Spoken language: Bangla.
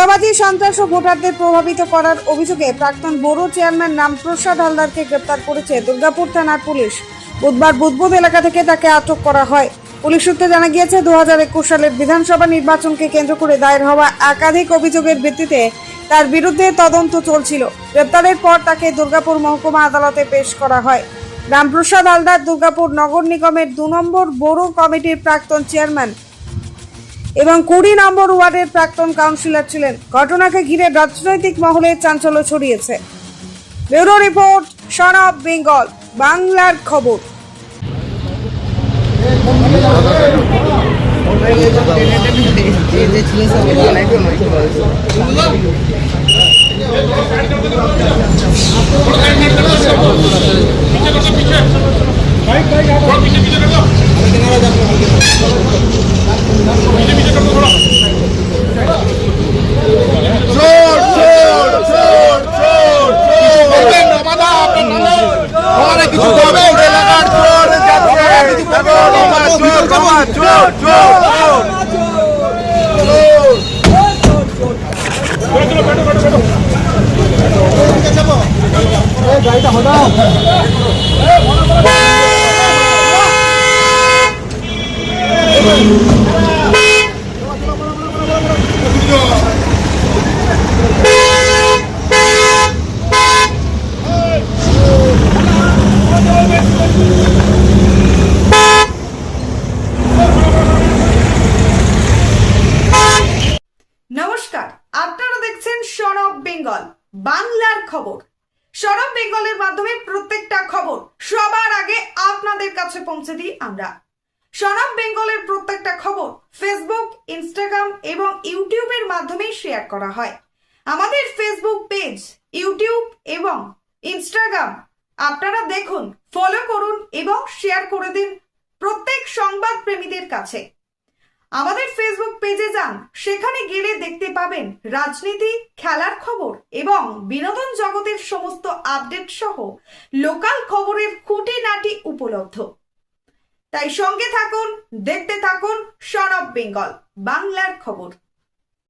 তোলাবাজি সন্ত্রাস ও ভোটারদের প্রভাবিত করার অভিযোগে প্রাক্তন বড় চেয়ারম্যান রামপ্রসাদ হালদারকে গ্রেপ্তার করেছে দুর্গাপুর থানার পুলিশ। বুধবার বুধবুদ এলাকা থেকে তাকে আটক করা হয়। পুলিশ সূত্রে জানা গিয়েছে 2021 সালের বিধানসভা নির্বাচনকে কেন্দ্র করে দায়ের হওয়া একাধিক অভিযোগের ভিত্তিতে তার বিরুদ্ধে তদন্ত চলছিল। গ্রেপ্তারের পর তাকে দুর্গাপুর মহকুমা আদালতে পেশ করা হয়। রামপ্রসাদ হালদার দুর্গাপুর নগর নিগমের 2 নম্বর বড় কমিটির প্রাক্তন চেয়ারম্যান এবং 20 নম্বর ওয়ার্ডের প্রাক্তন কাউন্সিলর ছিলেন। ঘটনাকে ঘিরে রাজনৈতিক মহলে চাঞ্চল্য ছড়িয়েছে। Bureau report, son of Bengal, বাংলার খবর। নমস্কার, আপনারা দেখছেন সন অফ বেঙ্গল, বাংলার খবর। সন অফ বেঙ্গলের মাধ্যমে প্রত্যেকটা খবর সবার আগে আপনাদের কাছে পৌঁছে দিই আমরা। সন অফ বেঙ্গলের প্রত্যেকটা খবর ফেসবুক, ইনস্টাগ্রাম এবং ইউটিউবের মাধ্যমে শেয়ার করা হয়। আমাদের ফেসবুক পেজ, ইউটিউব এবং ইনস্টাগ্রাম আপনারা দেখুন, ফলো করুন এবং শেয়ার করে দিন প্রত্যেক সংবাদ প্রেমীদের কাছে। আমাদের ফেসবুক পেজে যান, সেখানে গেলে দেখতে পাবেন রাজনীতি, খেলার খবর এবং বিনোদন জগতের সমস্ত আপডেট সহ লোকাল খবরের খুঁটিনাটি উপলব্ধ। তাই সঙ্গে থাকুন, দেখতে থাকুন সন অফ বেঙ্গল, বাংলার খবর।